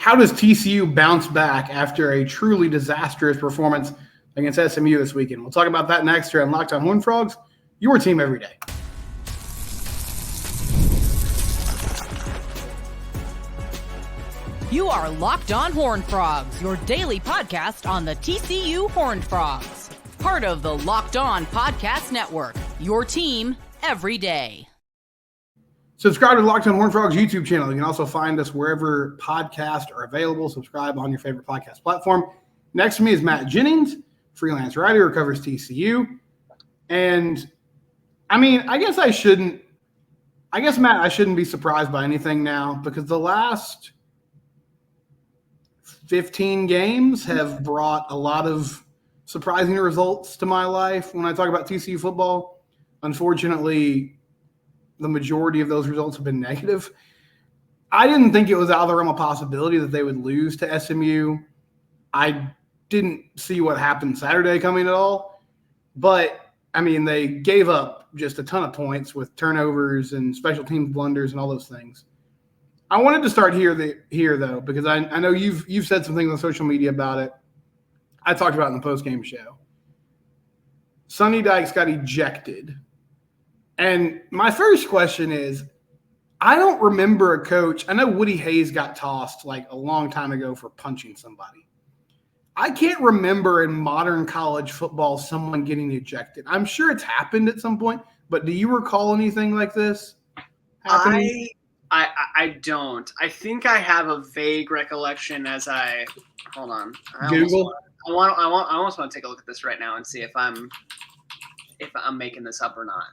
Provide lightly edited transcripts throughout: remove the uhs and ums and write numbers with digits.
how does TCU bounce back after a truly disastrous performance against SMU this weekend? We'll talk about that next here on Locked on Horned Frogs, your team every day. You are Locked on Horned Frogs, your daily podcast on the TCU Horned Frogs. Part of the Locked on Podcast Network, your team every day. Subscribe to the Locked on Horned Frogs YouTube channel. You can also find us wherever podcasts are available. Subscribe on your favorite podcast platform. Next to me is Matt Jennings, freelance writer who covers TCU. And, Matt, I shouldn't be surprised by anything now because the last 15 games have brought a lot of surprising results to my life when I talk about TCU football. Unfortunately, the majority of those results have been negative. I didn't think it was out of the realm of possibility that they would lose to SMU. I didn't see what happened Saturday coming at all. But, they gave up just a ton of points with turnovers and special teams blunders and all those things. I wanted to start here though, because I know you've said some things on social media about it. I talked about it in the postgame show. Sonny Dykes got ejected. And my first question is, I don't remember a coach. I know Woody Hayes got tossed like a long time ago for punching somebody. I can't remember in modern college football someone getting ejected. I'm sure it's happened at some point, but do you recall anything like this happening? I don't. I think I have a vague recollection as I hold on. Google. I almost want to take a look at this right now and see if I'm making this up or not.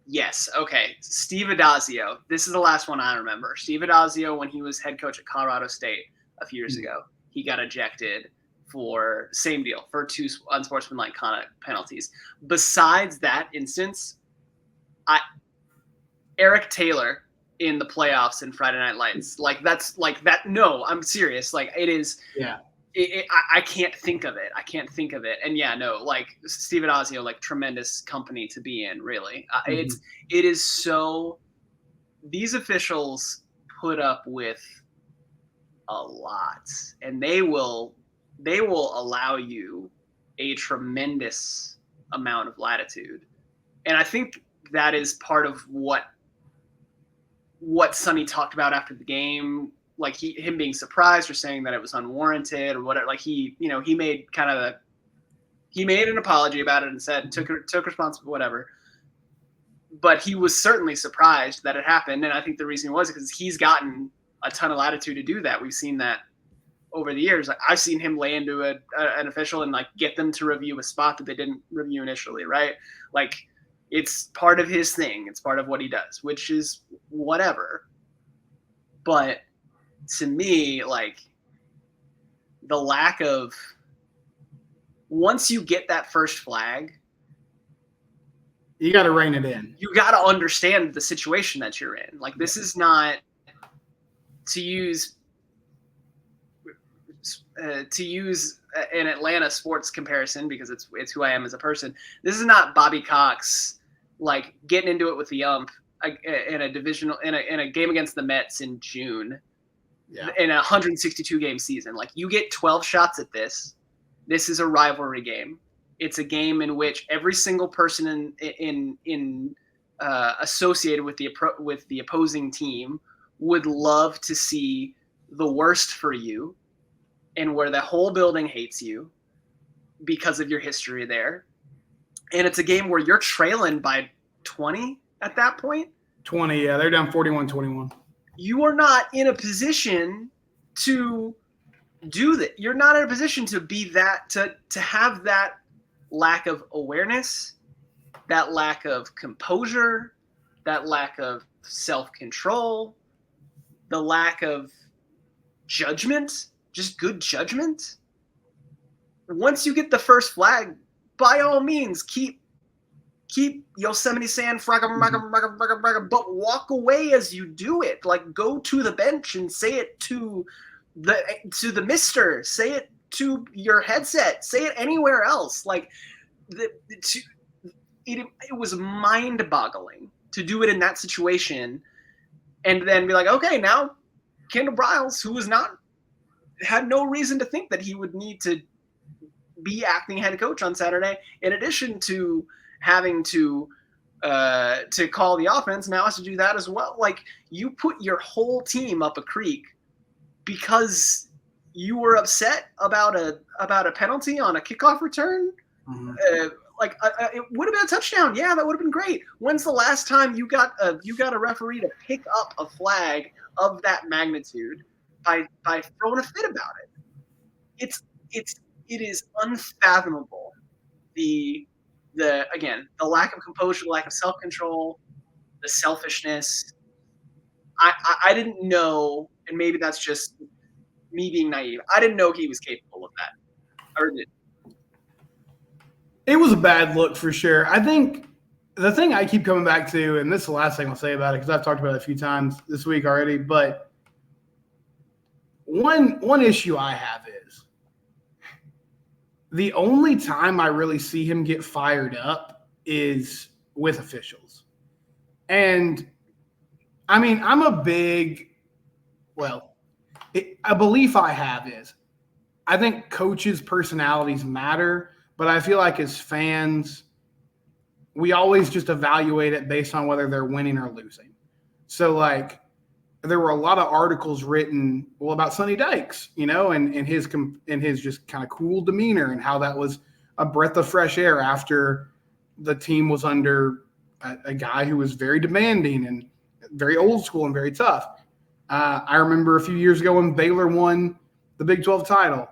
Yes. Okay. Steve Adazio. This is the last one I remember. Steve Adazio, when he was head coach at Colorado State a few years ago, he got ejected for same deal for 2 unsportsmanlike conduct penalties. Besides that instance, Eric Taylor in the playoffs in Friday Night Lights, no, I'm serious. Like it is. Yeah. I can't think of it. And yeah, no, like Steve Adazio, like tremendous company to be in, really. It is so, these officials put up with a lot, and they will allow you a tremendous amount of latitude. And I think that is part of what Sonny talked about after the game, like him being surprised or saying that it was unwarranted or whatever. Like he made an apology about it and said took responsibility, whatever. But he was certainly surprised that it happened, and I think the reason was because he's gotten a ton of latitude to do that. We've seen that over the years. Like I've seen him lay into an official and like get them to review a spot that they didn't review initially, right? Like it's part of his thing. It's part of what he does, which is whatever. But to me, like the lack of, once you get that first flag, you got to rein it in. You got to understand the situation that you're in. Like this is not, to use an Atlanta sports comparison because it's who I am as a person. This is not Bobby Cox like getting into it with the ump in a game against the Mets in June. Yeah. In a 162 game season. Like you get 12 shots at this. This is a rivalry game. It's a game in which every single person associated with the opposing team would love to see the worst for you, and where the whole building hates you because of your history there. And it's a game where you're trailing by 20 at that point. 20, yeah. They're down 41-21. You are not in a position to do that. You're not in a position to be that, to have that lack of awareness, that lack of composure, that lack of self-control, the lack of judgment, just good judgment. Once you get the first flag, by all means, keep Yosemite Sam, but walk away as you do it. Like go to the bench and say it to the mister, say it to your headset, say it anywhere else. Like it was mind-boggling to do it in that situation, and then be like, okay, now Kendall Briles, who had no reason to think that he would need to be acting head coach on Saturday, in addition to having to call the offense, now has to do that as well. Like, you put your whole team up a creek because you were upset about a penalty on a kickoff return. Mhm. It would have been a touchdown. Yeah, that would have been great. When's the last time you got a referee to pick up a flag of that magnitude by throwing a fit about it? It is unfathomable. The lack of composure, the lack of self-control, the selfishness. I didn't know, and maybe that's just me being naive. I didn't know he was capable of that. It was a bad look for sure. I think the thing I keep coming back to, and this is the last thing I'll say about it because I've talked about it a few times this week already, but one issue I have is the only time I really see him get fired up is with officials. And I mean, a belief I have is I think coaches' personalities matter, but I feel like as fans, we always just evaluate it based on whether they're winning or losing. So, like, there were a lot of articles written, about Sonny Dykes, and his just kind of cool demeanor and how that was a breath of fresh air after the team was under a guy who was very demanding and very old school and very tough. I remember a few years ago when Baylor won the Big 12 title,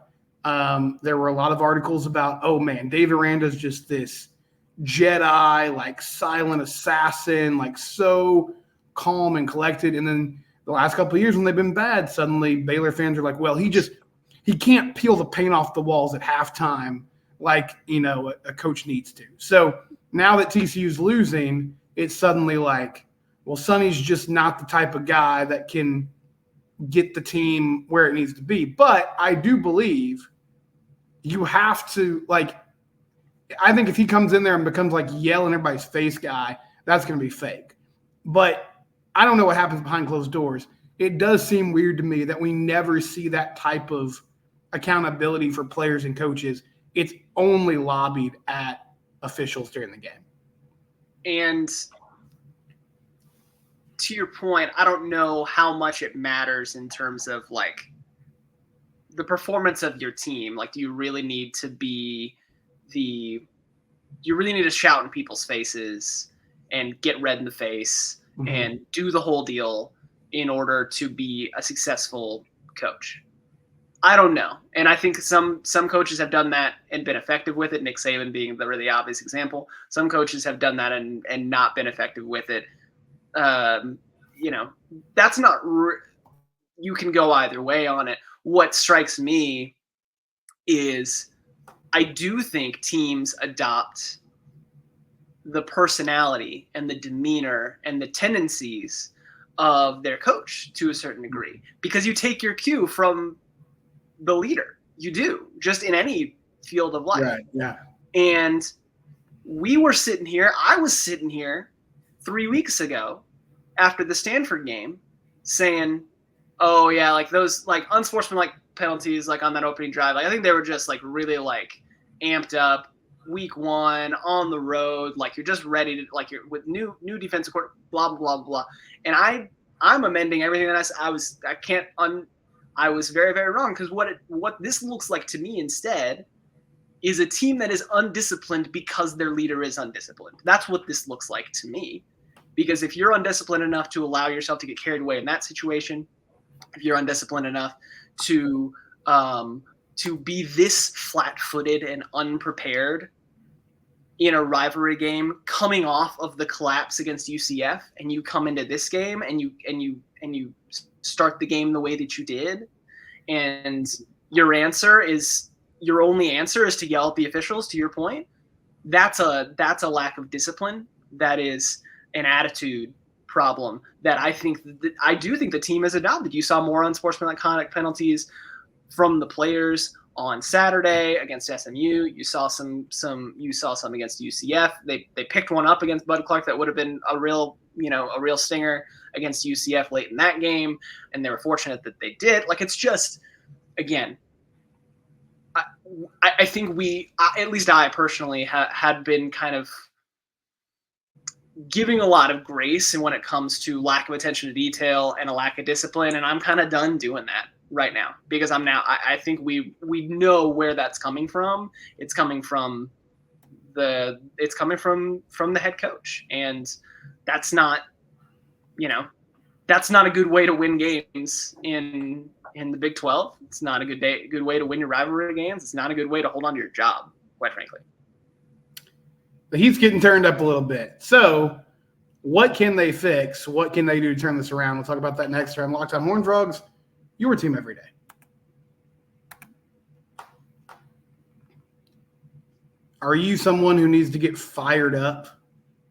there were a lot of articles about, oh man, Dave Aranda's just this Jedi, like silent assassin, like so calm and collected. And then the last couple of years when they've been bad, suddenly Baylor fans are like, well, he can't peel the paint off the walls at halftime like, a coach needs to. So now that TCU's losing, it's suddenly like, well, Sonny's just not the type of guy that can get the team where it needs to be. But I do believe you have to, I think if he comes in there and becomes like yelling everybody's face guy, that's going to be fake. But I don't know what happens behind closed doors. It does seem weird to me that we never see that type of accountability for players and coaches. It's only lobbied at officials during the game. And to your point, I don't know how much it matters in terms of like the performance of your team. Like, do you really need to shout in people's faces and get red in the face and do the whole deal in order to be a successful coach? I don't know. And I think some coaches have done that and been effective with it, Nick Saban being the really obvious example. Some coaches have done that and not been effective with it. That's not you can go either way on it. What strikes me is I do think teams adopt the personality and the demeanor and the tendencies of their coach to a certain degree, because you take your cue from the leader. You do, just in any field of life. Right, yeah. And I was sitting here 3 weeks ago after the Stanford game saying, oh yeah, like those like unsportsmanlike penalties like on that opening drive, like I think they were just like really like amped up, week one on the road, like you're just ready to, like, you're with new defensive court, blah blah blah blah. And I'm amending everything that I was very, very wrong, because what this looks like to me instead is a team that is undisciplined because their leader is undisciplined. That's what this looks like to me. Because if you're undisciplined enough to allow yourself to get carried away in that situation, if you're undisciplined enough to be this flat-footed and unprepared in a rivalry game, coming off of the collapse against UCF, and you come into this game and you start the game the way that you did, and your only answer is to yell at the officials, to your point, that's a lack of discipline. That is an attitude problem that I do think the team has adopted. You saw more unsportsmanlike conduct penalties from the players on Saturday against SMU. You saw some against UCF. They picked one up against Bud Clark that would have been a real stinger against UCF late in that game, and they were fortunate that they did. Like, it's just, again, I think at least I personally had been kind of giving a lot of grace and when it comes to lack of attention to detail and a lack of discipline, and I'm kind of done doing that right now because I think we know where that's coming from. It's coming from the head coach, and that's not a good way to win games in the Big 12. It's not a good way to win your rivalry games. It's not a good way to hold on to your job, quite frankly. The heat's getting turned up a little bit. So what can they fix? What can they do to turn this around? We'll talk about that next time. Locked On Horned Frogs, your team every day. Are you someone who needs to get fired up?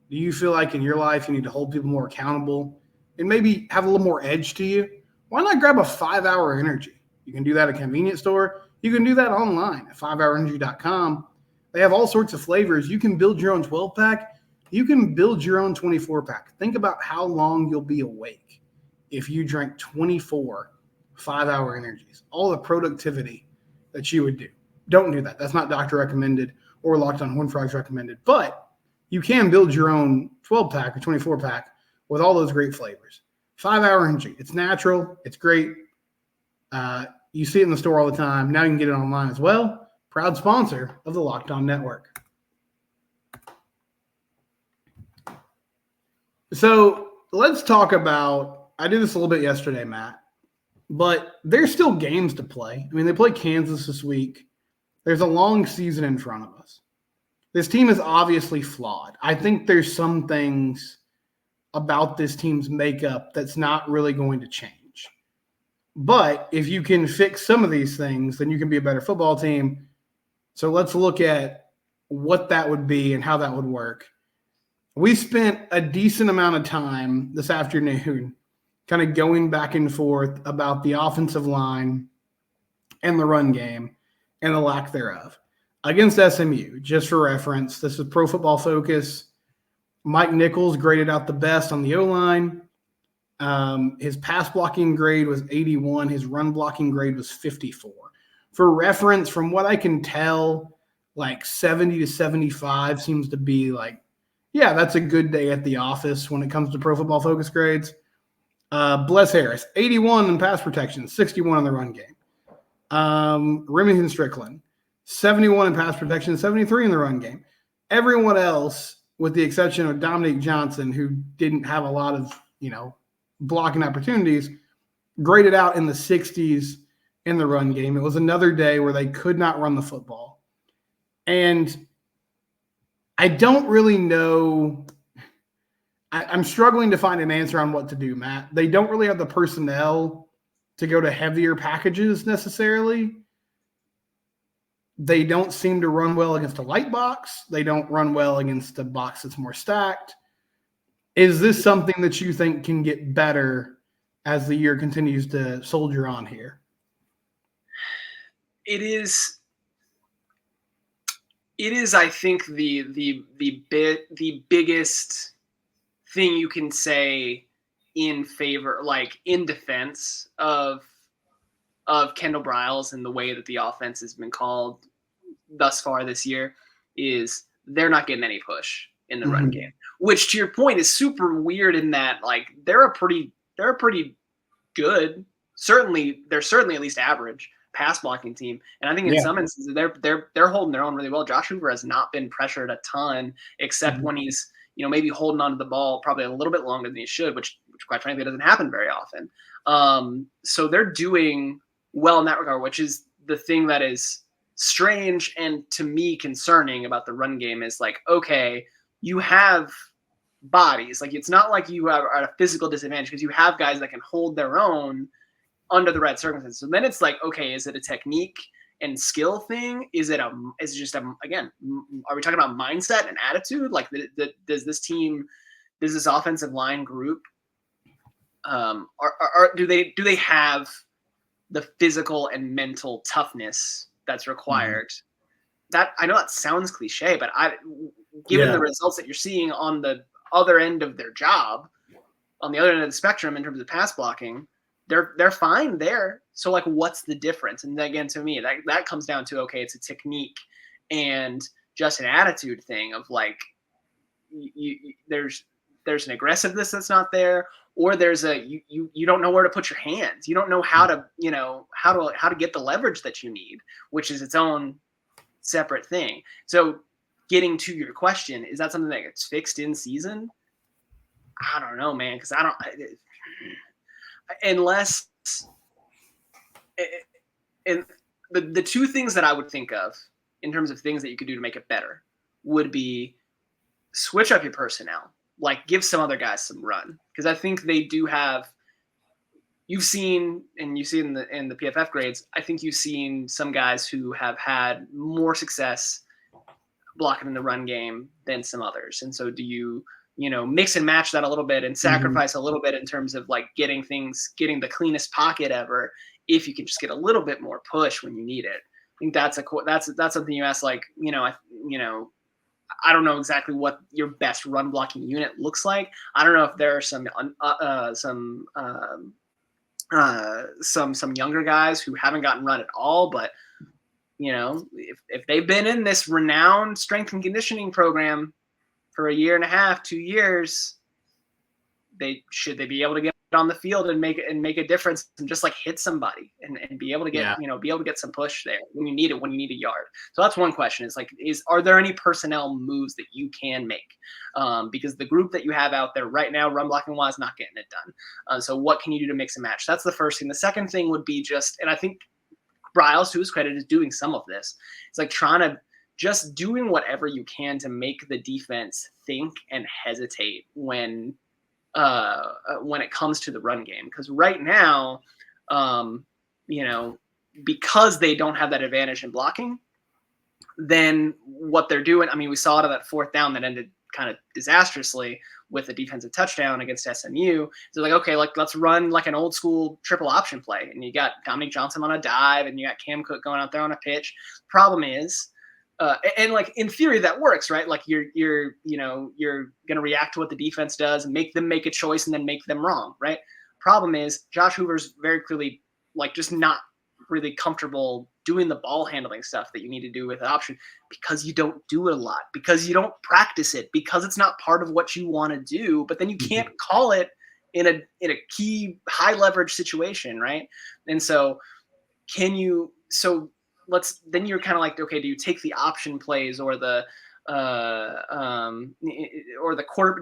Do you feel like in your life you need to hold people more accountable and maybe have a little more edge to you? Why not grab a 5-hour energy? You can do that at a convenience store. You can do that online at 5hourenergy.com. They have all sorts of flavors. You can build your own 12-pack. You can build your own 24-pack. Think about how long you'll be awake if you drank 24 5-hour energies, all the productivity that you would do. Don't do that. That's not doctor recommended or Locked On Horned Frogs recommended. But you can build your own 12-pack or 24-pack with all those great flavors. 5-hour energy. It's natural. It's great. You see it in the store all the time. Now you can get it online as well. Proud sponsor of the Locked On Network. So let's talk about, I did this a little bit yesterday, Matt, but there's still games to play. I mean, they play Kansas this week. There's a long season in front of us. This team is obviously flawed. I think there's some things about this team's makeup that's not really going to change. But if you can fix some of these things, then you can be a better football team. So let's look at what that would be and how that would work. We spent a decent amount of time this afternoon kind of going back and forth about the offensive line and the run game and the lack thereof. Against SMU, just for reference, this is Pro Football Focus. Mike Nichols graded out the best on the O-line. His pass blocking grade was 81. His run blocking grade was 54. For reference, from what I can tell, like 70 to 75 seems to be like, yeah, that's a good day at the office when it comes to Pro Football Focus grades. Bless Harris, 81 in pass protection, 61 in the run game. Remington Strickland, 71 in pass protection, 73 in the run game. Everyone else, with the exception of Dominique Johnson, who didn't have a lot of, blocking opportunities, graded out in the 60s in the run game. It was another day where they could not run the football. And I don't really know. I'm struggling to find an answer on what to do, Matt. They don't really have the personnel to go to heavier packages necessarily. They don't seem to run well against a light box. They don't run well against a box that's more stacked. Is this something that you think can get better as the year continues to soldier on here? It is, I think, the biggest thing you can say in favor, like in defense of Kendall Briles and the way that the offense has been called thus far this year is they're not getting any push in the run game, which to your point is super weird in that like they're a pretty good, they're certainly at least average pass blocking team. And I think in some instances they're holding their own really well. Josh Hoover has not been pressured a ton except when he's, maybe holding onto the ball probably a little bit longer than he should, which quite frankly doesn't happen very often. So they're doing well in that regard, which is the thing that is strange and to me concerning about the run game is like, okay, you have bodies. Like, it's not like you are at a physical disadvantage because you have guys that can hold their own under the right circumstances. So then it's like, okay, is it a technique and skill thing? Is it just again, are we talking about mindset and attitude? Like, does this offensive line group, do they have the physical and mental toughness that's required? That, I know that sounds cliche, but given the results that you're seeing on the other end of their job, on the other end of the spectrum in terms of pass blocking, they're fine there. So like, what's the difference? And again, to me, that comes down to, okay, it's a technique and just an attitude thing of like, there's an aggressiveness that's not there, or there's you don't know where to put your hands. You don't know how to, how to get the leverage that you need, which is its own separate thing. So getting to your question, is that something that gets fixed in season? I don't know, man, because unless and the two things that I would think of in terms of things that you could do to make it better would be switch up your personnel, like give some other guys some run, because I think they do have. You've seen, and you see in the PFF grades, I think you've seen some guys who have had more success blocking in the run game than some others. And so do you mix and match that a little bit and sacrifice a little bit in terms of like getting the cleanest pocket ever, if you can just get a little bit more push when you need it. I think that's something you ask, like, I don't know exactly what your best run blocking unit looks like. I don't know if there are some younger guys who haven't gotten run at all, but if they've been in this renowned strength and conditioning program for a year and a half, 2 years, they be able to get on the field and make a difference and just like hit somebody and be able to get be able to get some push there when you need it, when you need a yard. So that's one question, is like, are there any personnel moves that you can make? Because the group that you have out there right now, run blocking wise, not getting it done. So what can you do to mix and match? That's the first thing. The second thing would be and I think Bryles, to his credit, is doing some of this. It's like just doing whatever you can to make the defense think and hesitate when it comes to the run game. Because right now, because they don't have that advantage in blocking, then what they're doing, I mean, we saw it on that fourth down that ended kind of disastrously with a defensive touchdown against SMU. So like, okay, like let's run like an old school triple option play. And you got Dominique Johnson on a dive and you got Cam Cook going out there on a pitch. Problem is, and like in theory that works, right? Like you're going to react to what the defense does and make them make a choice and then make them wrong, right? Problem is Josh Hoover's very clearly like just not really comfortable doing the ball handling stuff that you need to do with an option, because you don't do it a lot, because you don't practice it, because it's not part of what you want to do, but then you can't call it in a key high leverage situation, right? And so then you're kind of like, okay, do you take the option plays or the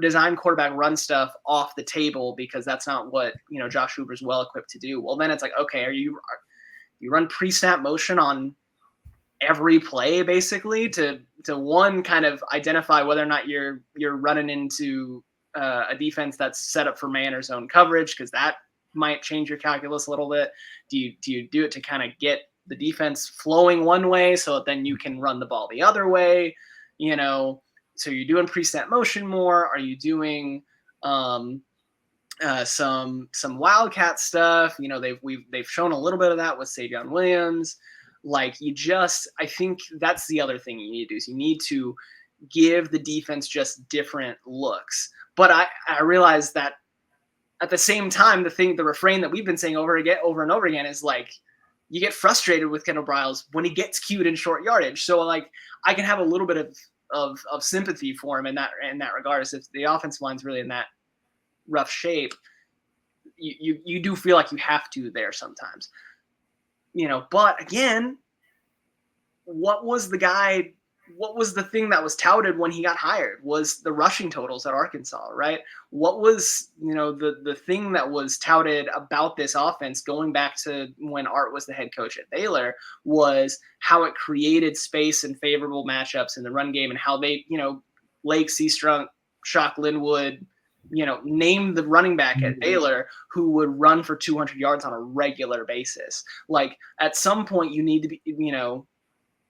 design quarterback run stuff off the table because that's not what Josh Hoover's well equipped to do? Well, then it's like, okay, you run pre-snap motion on every play basically to one, kind of identify whether or not you're running into a defense that's set up for man or zone coverage, because that might change your calculus a little bit. Do you do it to kind of get the defense flowing one way so that then you can run the ball the other way? So you're doing pre-snap motion more. Are you doing some wildcat stuff? They've shown a little bit of that with Savion Williams. Like I think that's the other thing you need to do, is you need to give the defense just different looks. But I realize that at the same time, the refrain that we've been saying over and over again is like, you get frustrated with Kendall Bryles when he gets cued in short yardage. So like, I can have a little bit of sympathy for him in that regard. As if the offensive line's really in that rough shape, you do feel like you have to there sometimes. But again, what was the thing that was touted when he got hired? Was the rushing totals at Arkansas, right? What was, the thing that was touted about this offense going back to when Art was the head coach at Baylor, was how it created space and favorable matchups in the run game, and how they, Lake, Seastrunk, Shock, Linwood, name the running back at Baylor who would run for 200 yards on a regular basis. Like at some point you need to be,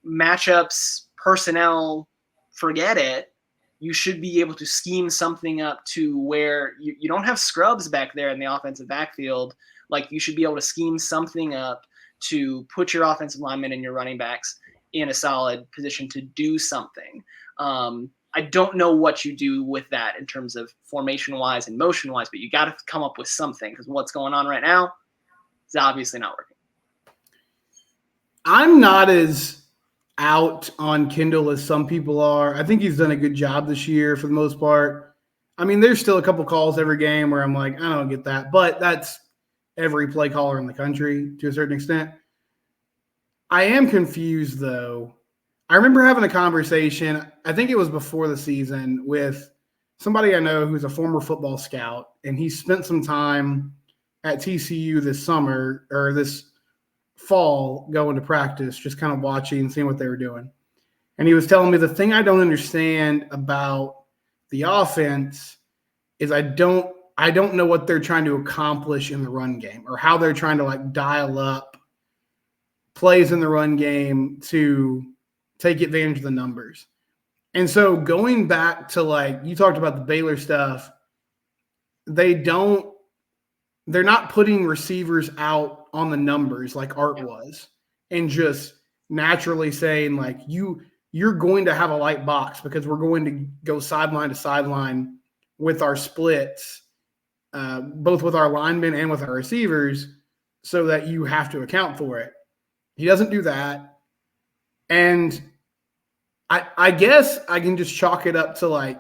matchups, personnel, forget it. You should be able to scheme something up to where you don't have scrubs back there in the offensive backfield. Like you should be able to scheme something up to put your offensive linemen and your running backs in a solid position to do something. I don't know what you do with that in terms of formation-wise and motion-wise, but you got to come up with something because what's going on right now is obviously not working. I'm not as out on Kendall as some people are. I think he's done a good job this year for the most part. I mean, there's still a couple calls every game where I'm like, I don't get that. But that's every play caller in the country to a certain extent. I am confused, though. I remember having a conversation, I think it was before the season, with somebody I know who's a former football scout, and he spent some time at TCU this summer or this fall going to practice, just kind of watching, seeing what they were doing. And he was telling me the thing I don't understand about the offense is I don't know what they're trying to accomplish in the run game or how they're trying to like dial up plays in the run game to take advantage of the numbers. And so going back to like you talked about the Baylor stuff, they're not putting receivers out on the numbers like Art was and just naturally saying like you're going to have a light box because we're going to go sideline to sideline with our splits, both with our linemen and with our receivers, so that you have to account for it. He doesn't do that. And I guess I can just chalk it up to like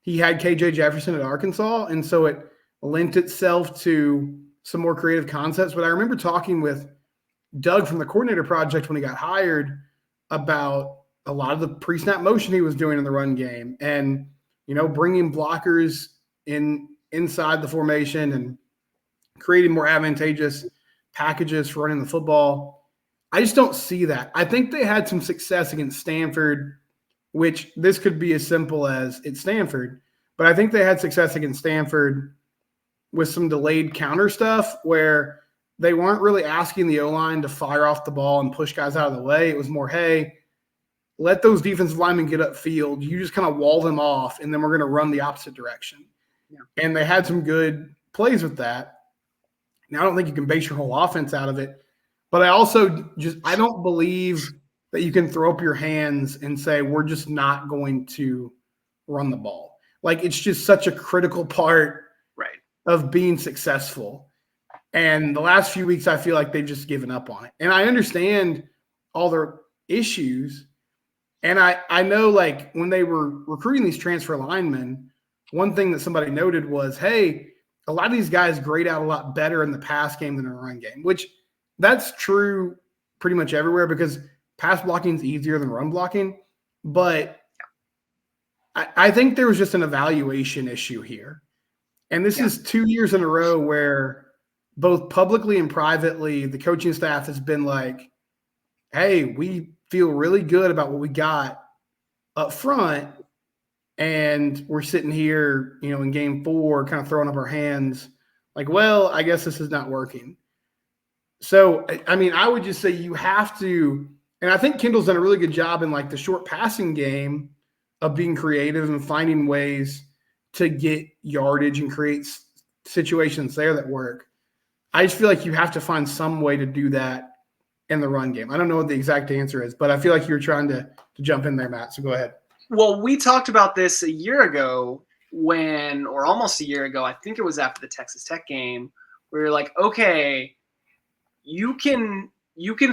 he had KJ Jefferson at Arkansas, and so it lent itself to some more creative concepts. But I remember talking with Doug from the Coordinator Project when he got hired about a lot of the pre-snap motion he was doing in the run game and, you know, bringing blockers inside the formation and creating more advantageous packages for running the football. I just don't see that. I think they had some success against Stanford, which this could be as simple as it's Stanford, but I think they had success against Stanford with some delayed counter stuff where they weren't really asking the O-line to fire off the ball and push guys out of the way. It was more, hey, let those defensive linemen get upfield. You just kind of wall them off, and then we're going to run the opposite direction. Yeah. And they had some good plays with that. Now, I don't think you can base your whole offense out of it, but I also I don't believe that you can throw up your hands and say, we're just not going to run the ball. Like, it's just such a critical part of being successful. And the last few weeks, I feel like they've just given up on it. And I understand all their issues. And I know, like, when they were recruiting these transfer linemen, one thing that somebody noted was, hey, a lot of these guys grade out a lot better in the pass game than in the run game, which that's true pretty much everywhere because pass blocking is easier than run blocking. But I think there was just an evaluation issue here. And this is 2 years in a row where both publicly and privately, the coaching staff has been like, hey, we feel really good about what we got up front. And we're sitting here, you know, in game 4, kind of throwing up our hands like, well, I guess this is not working. So, I mean, I would just say you have to, and I think Kendall's done a really good job in like the short passing game of being creative and finding ways to get yardage and create situations there that work. I just feel like you have to find some way to do that in the run game. I don't know what the exact answer is, but I feel like you're trying to jump in there, Matt. So go ahead. Well, we talked about this a year ago or almost a year ago, I think it was after the Texas Tech game, where you're like, okay, you can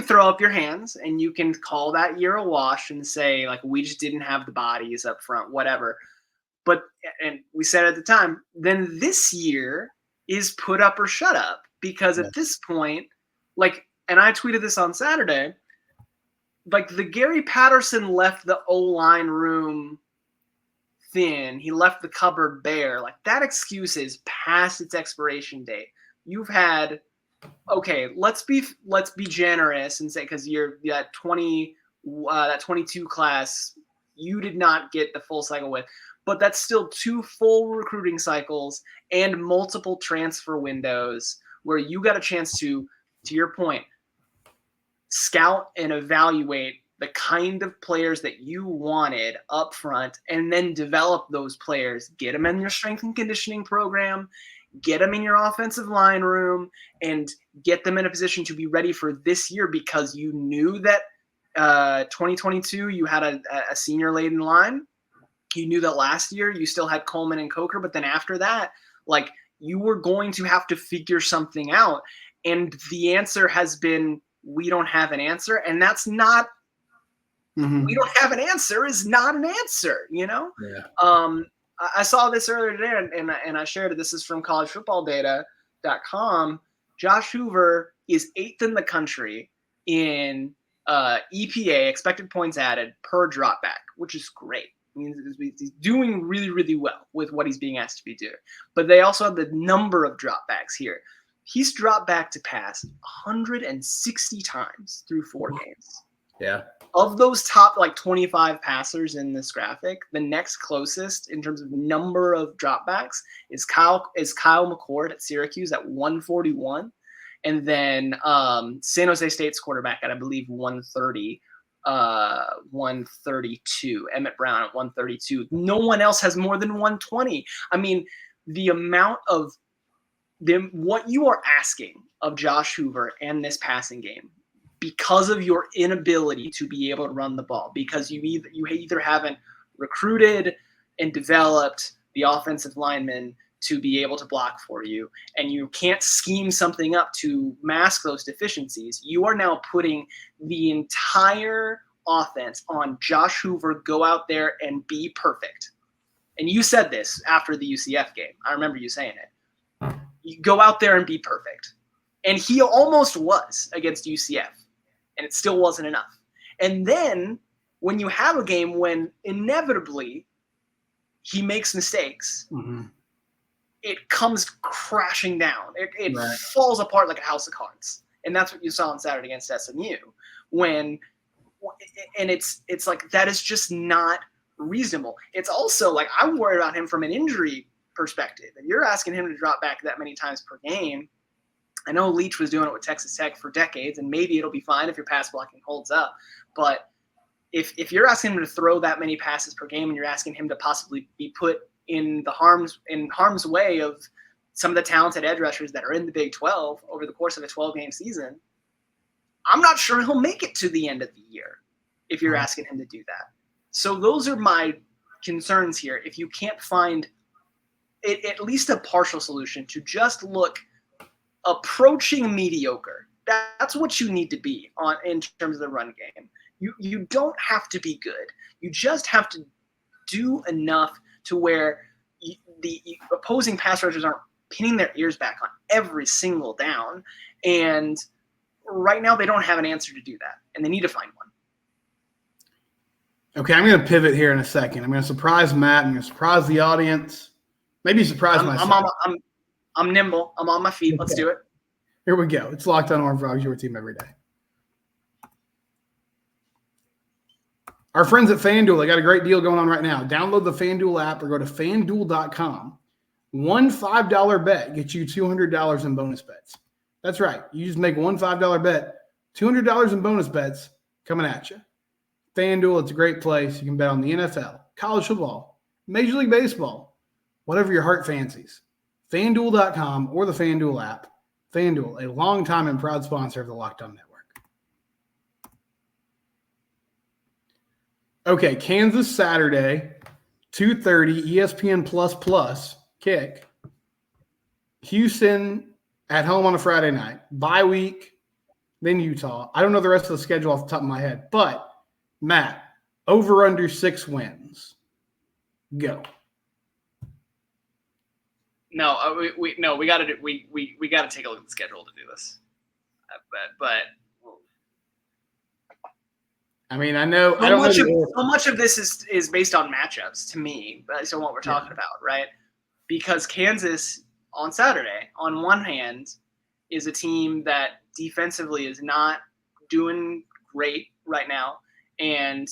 throw up your hands and you can call that year a wash and say, like, we just didn't have the bodies up front, whatever. But, and we said at the time, then this year is put up or shut up. Because at this point, like, and I tweeted this on Saturday, like the Gary Patterson left the O-line room thin. He left the cupboard bare. Like, that excuse is past its expiration date. You've had, okay, let's be generous and say, because you're that 22 class, you did not get the full cycle with. But that's still 2 full recruiting cycles and multiple transfer windows where you got a chance to your point, scout and evaluate the kind of players that you wanted up front and then develop those players, get them in your strength and conditioning program, get them in your offensive line room, and get them in a position to be ready for this year because you knew that 2022 you had a senior laden line. You knew that last year you still had Coleman and Coker, but then after that, like, you were going to have to figure something out. And the answer has been, we don't have an answer. And that's not, we don't have an answer is not an answer, you know? Yeah. I saw this earlier today, and I shared it. This is from collegefootballdata.com. Josh Hoover is 8th in the country in EPA, expected points added, per dropback, which is great. I mean, he's doing really, really well with what he's being asked to be doing. But they also have the number of dropbacks here. He's dropped back to pass 160 times through 4 games. Yeah. Of those top 25 passers in this graphic, the next closest in terms of number of dropbacks is Kyle McCord at Syracuse at 141, and then San Jose State's quarterback at, I believe, 130, 132. Emmett Brown at 132. No one else has more than 120. I mean, the amount of what you are asking of Josh Hoover and this passing game, because of your inability to be able to run the ball, because you either haven't recruited and developed the offensive linemen to be able to block for you, and you can't scheme something up to mask those deficiencies, you are now putting the entire offense on Josh Hoover. Go out there and be perfect. And you said this after the UCF game. I remember you saying it. You go out there and be perfect. And he almost was against UCF. And it still wasn't enough. And then when you have a game when inevitably he makes mistakes, it comes crashing down. It Right. falls apart like a house of cards. And that's what you saw on Saturday against SMU. It's like, that is just not reasonable. It's also like, I'm worried about him from an injury perspective. And you're asking him to drop back that many times per game. I know Leach was doing it with Texas Tech for decades, and maybe it'll be fine if your pass blocking holds up. But if you're asking him to throw that many passes per game, and you're asking him to possibly be put in harm's way of some of the talented edge rushers that are in the Big 12 over the course of a 12-game season, I'm not sure he'll make it to the end of the year if you're asking him to do that. So those are my concerns here. If you can't find at least a partial solution to just look approaching mediocre, that's what you need to be on in terms of the run game. You don't have to be good. You just have to do enough to where the opposing pass rushers aren't pinning their ears back on every single down. And right now they don't have an answer to do that, and they need to find one. Okay, I'm going to pivot here in a second. I'm going to surprise Matt. I'm going to surprise the audience. Maybe surprise myself. I'm nimble. I'm on my feet. Let's do it. Here we go. It's Locked On Horned Frogs, your team every day. Our friends at FanDuel, they got a great deal going on right now. Download the FanDuel app or go to FanDuel.com. One $5 bet gets you $200 in bonus bets. That's right. You just make one $5 bet, $200 in bonus bets coming at you. FanDuel, it's a great place. You can bet on the NFL, college football, Major League Baseball, whatever your heart fancies. FanDuel.com or the FanDuel app. FanDuel, a longtime and proud sponsor of the Locked On Network. Okay, Kansas Saturday, 2:30, ESPN Plus kick. Houston at home on a Friday night. Bye week, then Utah. I don't know the rest of the schedule off the top of my head, but Matt, over under 6 wins. Go. No, we got to we got to take a look at the schedule to do this. But I mean, I know so much of this is based on matchups to me, based on what we're talking about, right? Because Kansas on Saturday, on one hand, is a team that defensively is not doing great right now, and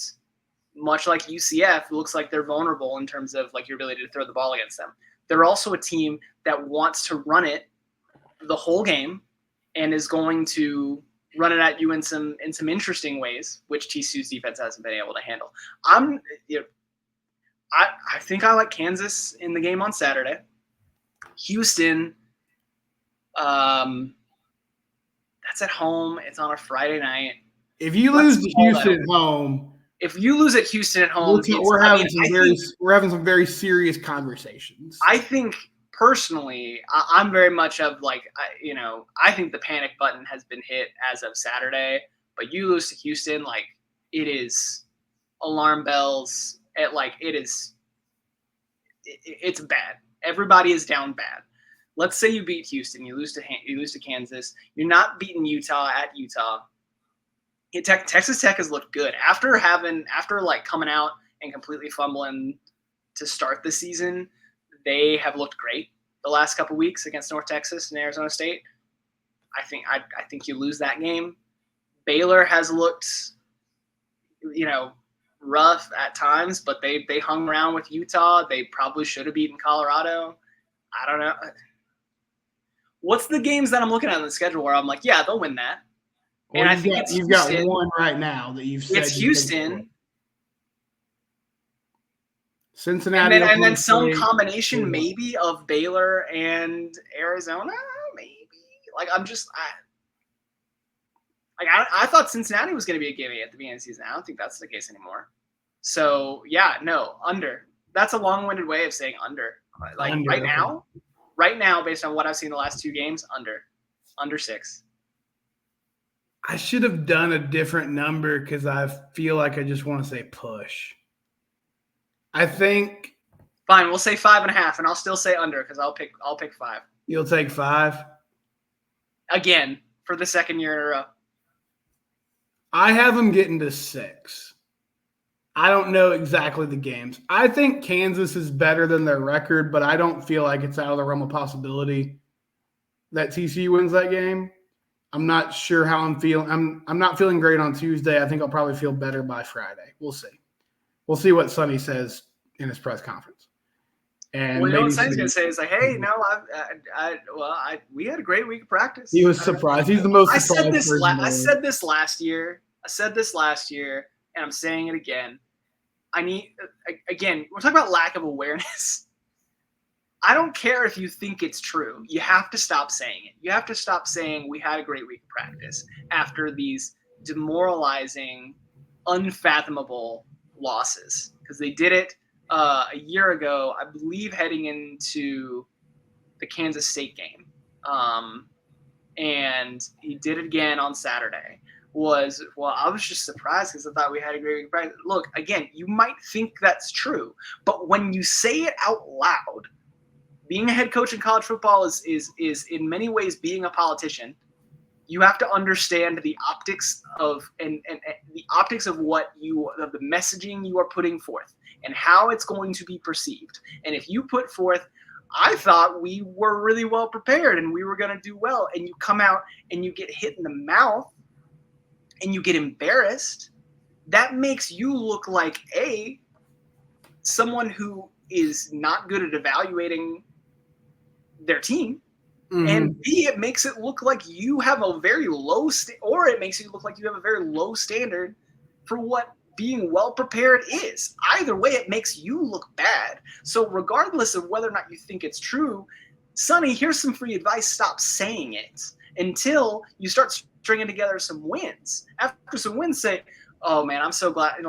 much like UCF, looks like they're vulnerable in terms of like your ability to throw the ball against them. They're also a team that wants to run it the whole game and is going to run it at you in some interesting ways, which TCU's defense hasn't been able to handle. I think I like Kansas in the game on Saturday. Houston, that's at home. It's on a Friday night. If you lose to Houston at home, If you lose at Houston at home, we're having some very serious conversations. I think personally, I'm very much of like, I think the panic button has been hit as of Saturday. But you lose to Houston, like it is alarm bells. It's bad. Everybody is down bad. Let's say you beat Houston, you lose to Kansas. You're not beating Utah at Utah. Texas Tech has looked good after coming out and completely fumbling to start the season. They have looked great the last couple weeks against North Texas and Arizona State. I think you lose that game. Baylor has looked, rough at times, but they hung around with Utah. They probably should have beaten Colorado. I don't know. What's the games that I'm looking at on the schedule where I'm like, yeah, they'll win that? Well, and I think you've got one right now that you've said. It's Houston. Cincinnati. And then some combination maybe of Baylor and Arizona, maybe. Like I thought Cincinnati was going to be a gimme at the beginning of the season. I don't think that's the case anymore. So yeah, no, under. That's a long-winded way of saying under. Like under, right now, based on what I've seen the last two games, under 6. I should have done a different number because I feel like I just want to say push. I think. Fine, we'll say 5.5, and I'll still say under because I'll pick 5. You'll take 5 again for the second year in a row. I have them getting to 6. I don't know exactly the games. I think Kansas is better than their record, but I don't feel like it's out of the realm of possibility that TCU wins that game. I'm not sure how I'm feeling. I'm not feeling great on Tuesday. I think I'll probably feel better by Friday. We'll see. We'll see what Sonny says in his press conference. And what Sonny's going to say is like, hey, no, we had a great week of practice. He was surprised. He's the most surprised person. I said this last year, and I'm saying it again. We're talking about lack of awareness. I don't care if you think it's true. You have to stop saying it. You have to stop saying we had a great week of practice after these demoralizing, unfathomable losses. Because they did it a year ago, I believe, heading into the Kansas State game. And he did it again on Saturday. I was just surprised because I thought we had a great week of practice. Look, again, you might think that's true, but when you say it out loud, being a head coach in college football is in many ways being a politician. You have to understand the optics of and the optics of of the messaging you are putting forth and how it's going to be perceived. And if you put forth, I thought we were really well prepared and we were going to do well, and you come out and you get hit in the mouth and you get embarrassed, that makes you look like someone who is not good at evaluating their team. Mm-hmm. And B, it makes it look like you have a very low it makes you look like you have a very low standard for what being well prepared is. Either way, it makes you look bad. So regardless of whether or not you think it's true, Sonny, here's some free advice. Stop saying it until you start stringing together some wins. After some wins, say, oh man, I'm so glad. And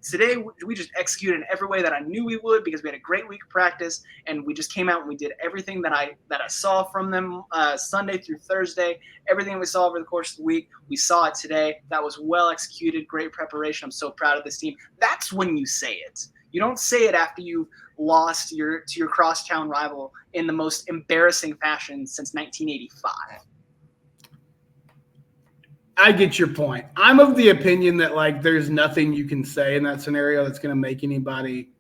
today we just executed in every way that I knew we would because we had a great week of practice and we just came out and we did everything that I saw from them Sunday through Thursday. Everything we saw over the course of the week, we saw it today. That was well executed, great preparation. I'm so proud of this team. That's when you say it. You don't say it after you've lost to your crosstown rival in the most embarrassing fashion since 1985. I get your point. I'm of the opinion that there's nothing you can say in that scenario that's going to make anybody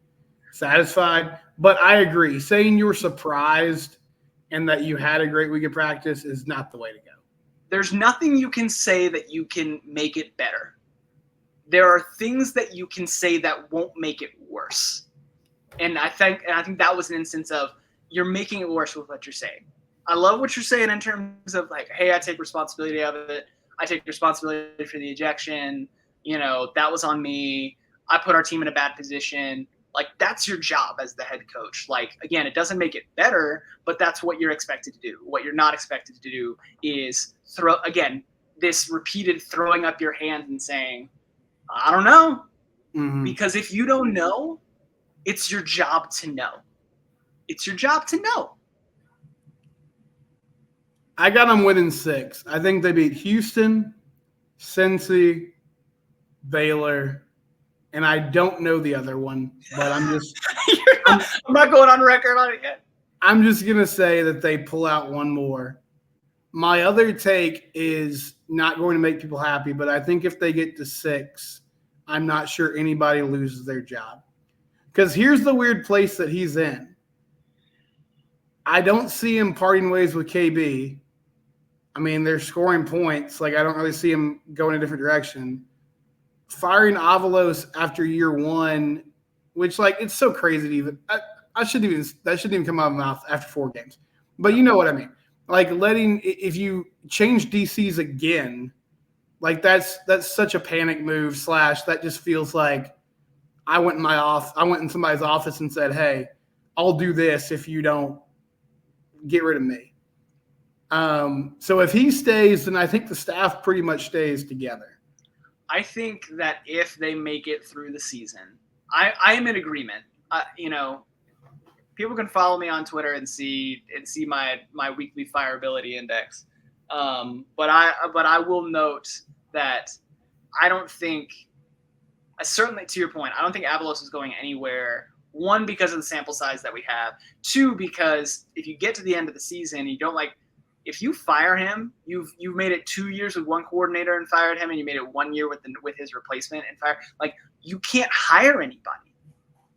satisfied. But I agree. Saying you were surprised and that you had a great week of practice is not the way to go. There's nothing you can say that you can make it better. There are things that you can say that won't make it worse. And I think that was an instance of you're making it worse with what you're saying. I love what you're saying in terms of hey, I take responsibility of it. I take responsibility for the ejection. That was on me. I put our team in a bad position. That's your job as the head coach. Again, it doesn't make it better, but that's what you're expected to do. What you're not expected to do is this repeated throwing up your hands and saying, I don't know. Mm-hmm. Because if you don't know, it's your job to know. It's your job to know. I got them winning 6. I think they beat Houston, Cincy, Baylor, and I don't know the other one, but I'm not going on record on it yet. I'm just going to say that they pull out one more. My other take is not going to make people happy, but I think if they get to 6, I'm not sure anybody loses their job. Because here's the weird place that he's in. I don't see him parting ways with KB. I mean, they're scoring points. Like, I don't really see him going a different direction. Firing Avalos after year 1, which, like, it's so crazy to even that shouldn't even come out of my mouth after 4 games. But you know what I mean. Like, if you change DCs again, like that's such a panic move / that just feels like I went in somebody's office and said, hey, I'll do this if you don't get rid of me. So if he stays, then I think the staff pretty much stays together. I think that if they make it through the season, I am in agreement. People can follow me on Twitter and see my weekly fireability index. But I will note that I don't think, certainly to your point, I don't think Avalos is going anywhere. 1, because of the sample size that we have. 2, because if you get to the end of the season, you don't if you fire him, you've made it 2 years with one coordinator and fired him, and you made it 1 year with his replacement and fire. Like, you can't hire anybody.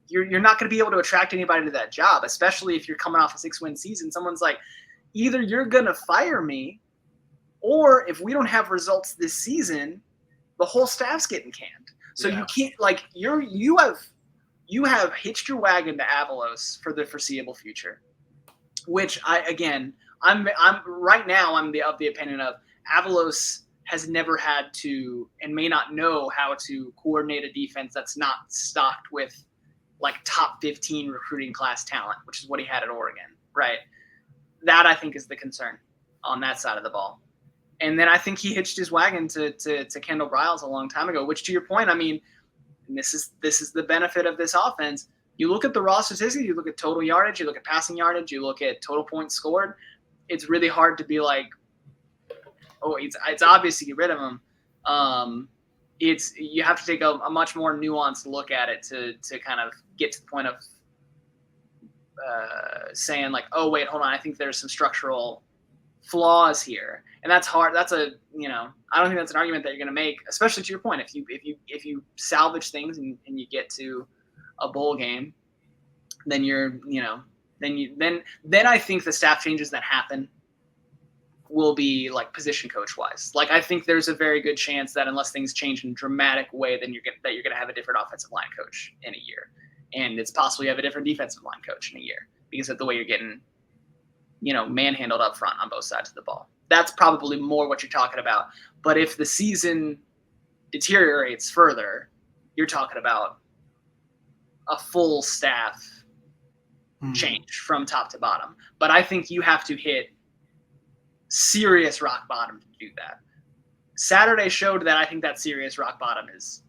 You're not going to be able to attract anybody to that job, especially if you're coming off a 6-win season. Someone's like, either you're going to fire me, or if we don't have results this season, the whole staff's getting canned. So you can't, like, you have hitched your wagon to Avalos for the foreseeable future, which I'm right now. I'm of the opinion of Avalos has never had to and may not know how to coordinate a defense that's not stocked with like top 15 recruiting class talent, which is what he had at Oregon, right? That I think is the concern on that side of the ball. And then I think he hitched his wagon to Kendall Briles a long time ago, which to your point, I mean, this is the benefit of this offense. You look at the raw statistics, you look at total yardage, you look at passing yardage, you look at total points scored. It's really hard to be like, oh, it's obvious to get rid of him. You have to take a much more nuanced look at it to kind of get to the point of saying like, oh wait, hold on, I think there's some structural flaws here, and that's hard. That's I don't think that's an argument that you're going to make, especially to your point. If you salvage things and you get to a bowl game, then then I think the staff changes that happen will be like position coach wise. Like, I think there's a very good chance that unless things change in a dramatic way, then you're going to have a different offensive line coach in a year. And it's possible you have a different defensive line coach in a year because of the way you're getting, manhandled up front on both sides of the ball. That's probably more what you're talking about. But if the season deteriorates further, you're talking about a full staff change from top to bottom. But I think you have to hit serious rock bottom to do that. Saturday showed that I think that serious rock bottom it's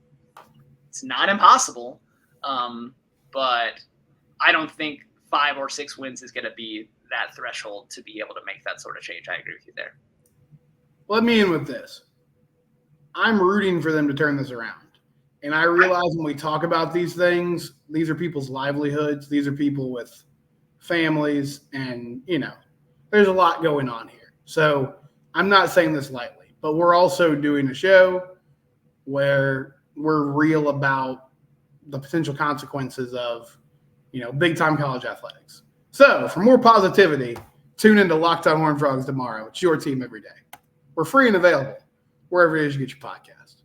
not impossible, but I don't think 5 or 6 wins is going to be that threshold to be able to make that sort of change. I agree with you there. Let me in with this. I'm rooting for them to turn this around. And I realize when we talk about these things, these are people's livelihoods. These are people with families, and, there's a lot going on here. So I'm not saying this lightly, but we're also doing a show where we're real about the potential consequences of, big time college athletics. So for more positivity, tune into Locked On Horned Frogs tomorrow. It's your team every day. We're free and available wherever it is you get your podcast.